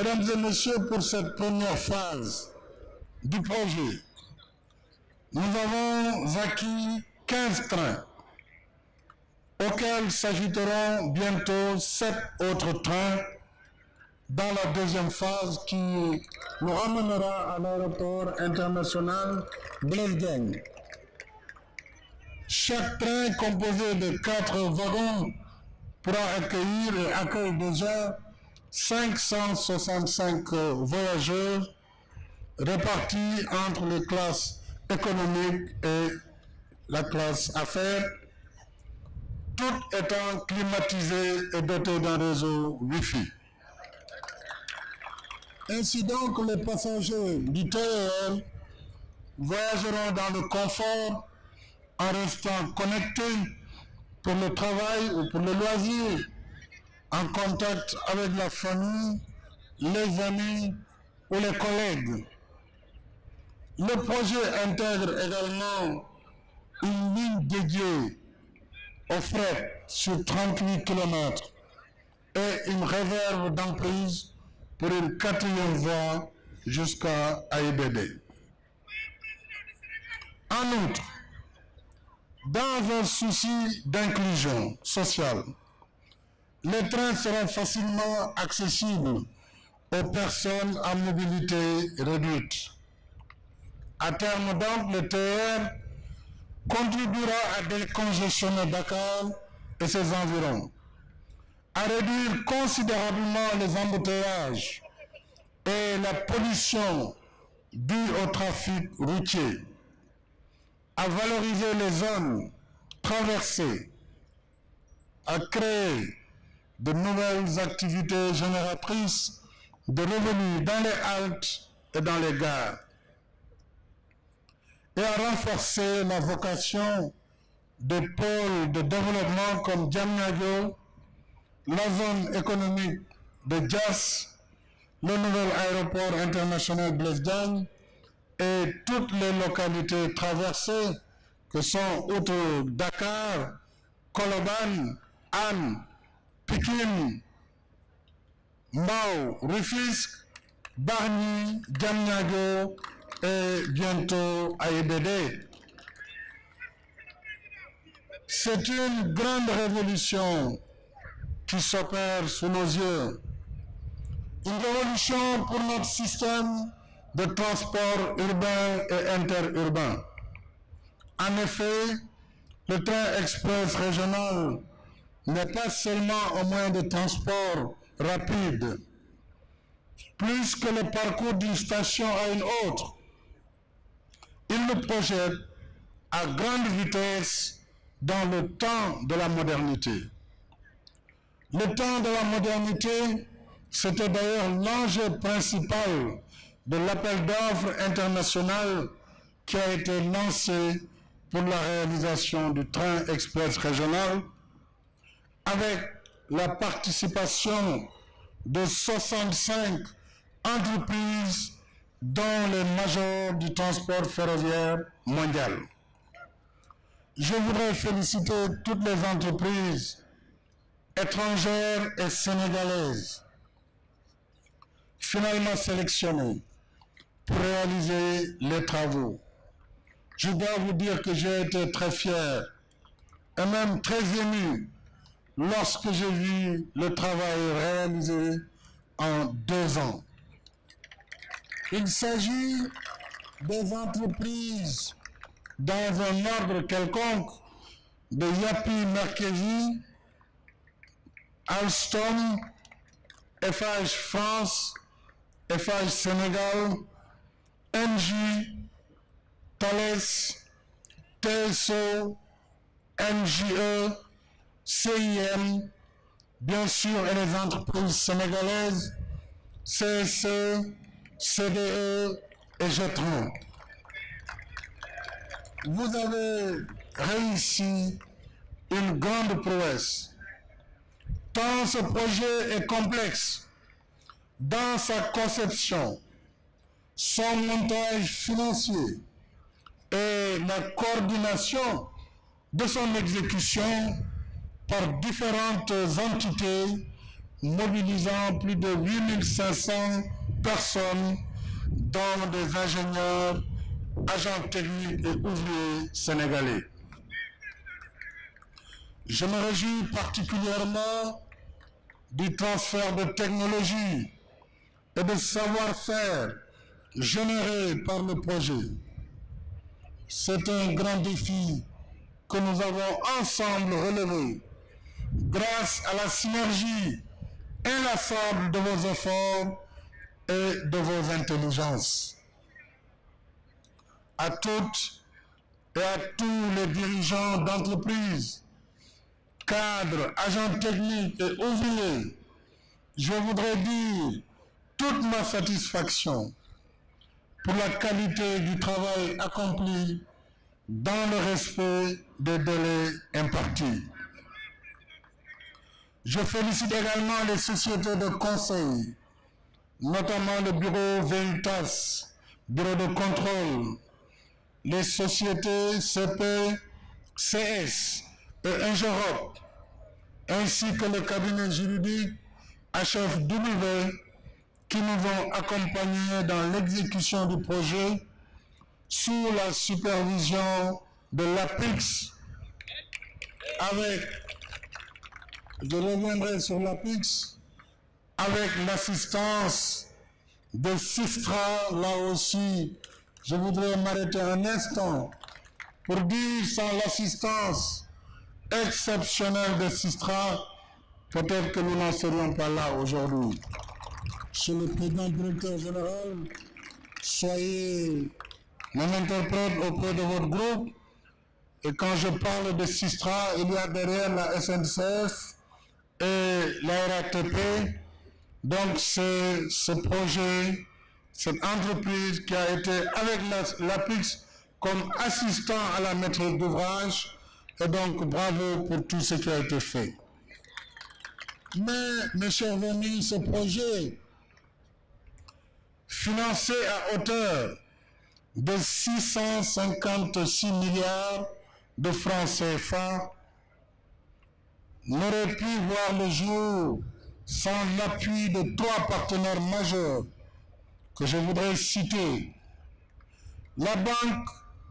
Mesdames et messieurs, pour cette première phase du projet, nous avons acquis 15 trains, auxquels s'ajouteront bientôt 7 autres trains dans la deuxième phase qui nous ramènera à l'aéroport international Blaise Diagne. Chaque train composé de 4 wagons pourra accueillir et accueille déjà 565 voyageurs répartis entre les classes économiques et la classe affaires, toutes étant climatisées et dotées d'un réseau Wi-Fi. Ainsi donc, les passagers du TER voyageront dans le confort en restant connectés pour le travail ou pour le loisir, en contact avec la famille, les amis ou les collègues. Le projet intègre également une ligne dédiée au fret sur 38 km et une réserve d'emprise pour une 4e voie jusqu'à AIBD. En outre, dans un souci d'inclusion sociale, les trains seront facilement accessibles aux personnes à mobilité réduite. À terme donc, le TER contribuera à décongestionner Dakar et ses environs, à réduire considérablement les embouteillages et la pollution due au trafic routier, à valoriser les zones traversées, à créer de nouvelles activités génératrices de revenus dans les haltes et dans les gares, et à renforcer la vocation des pôles de développement comme Diamniadio, la zone économique de Diass, le nouvel aéroport international Blaise Diagne et toutes les localités traversées que sont outre Dakar, Colobane, Hann, Pikine, Mbao, Rufisque, Bargny, Diamniadio et bientôt AIBD. C'est une grande révolution qui s'opère sous nos yeux. Une révolution pour notre système de transport urbain et interurbain. En effet, le train express régional n'est pas seulement un moyen de transport rapide, plus que le parcours d'une station à une autre. Il nous projette à grande vitesse dans le temps de la modernité. Le temps de la modernité, c'était d'ailleurs l'enjeu principal de l'appel d'offres international qui a été lancé pour la réalisation du train express régional avec la participation de 65 entreprises dont les majors du transport ferroviaire mondial. Je voudrais féliciter toutes les entreprises étrangères et sénégalaises finalement sélectionnées pour réaliser les travaux. Je dois vous dire que j'ai été très fier et même très ému lorsque j'ai vu le travail réalisé en 2 ans. Il s'agit des entreprises dans un ordre quelconque de Yapi Merkezi, Alstom, FH France, FH Sénégal, NJ, Thales, TSO, NJE, CIM, bien sûr, et les entreprises sénégalaises, CSE, CDE et Jetron. Vous avez réussi une grande prouesse. Tant ce projet est complexe dans sa conception, son montage financier et la coordination de son exécution par différentes entités mobilisant plus de 8500 personnes, dont des ingénieurs, agents techniques et ouvriers sénégalais. Je me réjouis particulièrement du transfert de technologie et de savoir-faire généré par le projet. C'est un grand défi que nous avons ensemble relevé grâce à la synergie inlassable de vos efforts et de vos intelligences. À toutes et à tous les dirigeants d'entreprises, cadres, agents techniques et ouvriers, je voudrais dire toute ma satisfaction pour la qualité du travail accompli dans le respect des délais impartis. Je félicite également les sociétés de conseil, notamment le bureau Veritas, bureau de contrôle, les sociétés CP, CS et Ingerop, ainsi que le cabinet juridique HFW, qui nous ont accompagnés dans l'exécution du projet sous la supervision de l'APIX, je reviendrai sur l'APIX, avec l'assistance de Sistra. Là aussi, je voudrais m'arrêter un instant pour dire, sans l'assistance exceptionnelle de Sistra, peut-être que nous n'en serions pas là aujourd'hui. Monsieur le président directeur général, soyez mon interprète auprès de votre groupe. Et quand je parle de Sistra, il y a derrière la SNCF et la RATP. Donc c'est ce projet, cette entreprise qui a été avec l'APIX comme assistant à la maîtrise d'ouvrage. Et donc bravo pour tout ce qui a été fait. Mais, mes chers amis, ce projet, financé à hauteur de 656 milliards de francs CFA, n'aurait pu voir le jour sans l'appui de 3 partenaires majeurs que je voudrais citer. La Banque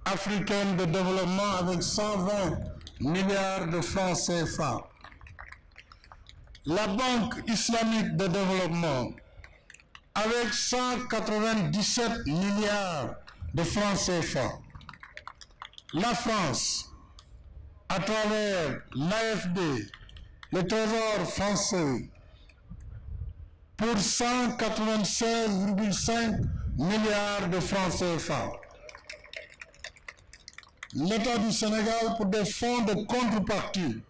africaine de développement avec 120 milliards de francs CFA. La Banque islamique de développement avec 197 milliards de francs CFA. La France, à travers l'AFD, le Trésor français, pour 196,5 milliards de francs CFA. L'État du Sénégal pour des fonds de contrepartie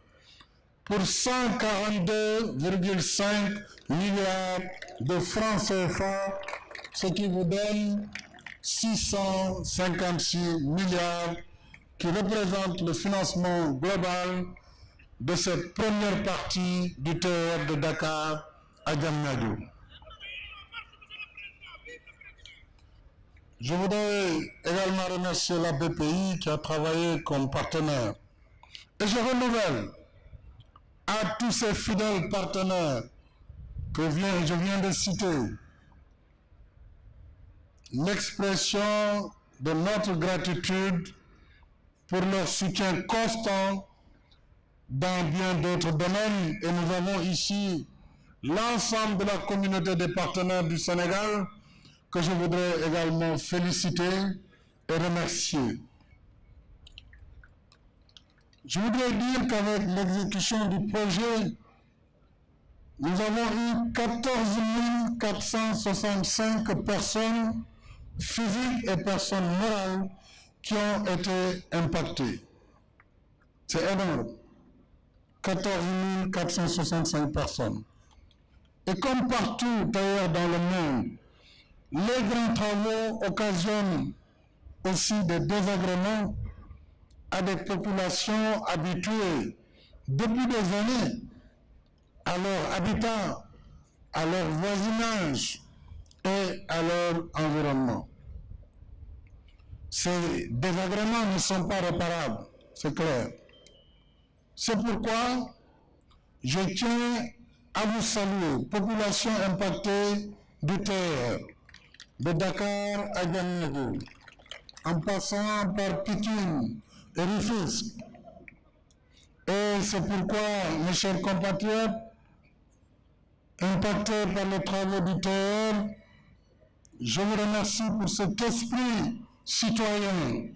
pour 142,5 milliards de francs CFA, ce qui vous donne 656 milliards qui représentent le financement global de cette première partie du TER de Dakar à Diamniadio. Je voudrais également remercier la BPI qui a travaillé comme partenaire. Et je renouvelle à tous ces fidèles partenaires que je viens de citer l'expression de notre gratitude pour leur soutien constant dans bien d'autres domaines. Et nous avons ici l'ensemble de la communauté des partenaires du Sénégal que je voudrais également féliciter et remercier. Je voudrais dire qu'avec l'exécution du projet, nous avons eu 14 465 personnes physiques et personnes morales qui ont été impactées. C'est énorme. 14 465 personnes. Et comme partout d'ailleurs dans le monde, les grands travaux occasionnent aussi des désagréments à des populations habituées depuis des années à leur habitat, à leur voisinage et à leur environnement. Ces désagréments ne sont pas réparables, c'est clair. C'est pourquoi je tiens à vous saluer, population impactée du terre, de Dakar à Diamniadio, en passant par Pikine et Rufisque. Et c'est pourquoi, mes chers compatriotes, impactés par les travaux du terre, je vous remercie pour cet esprit citoyen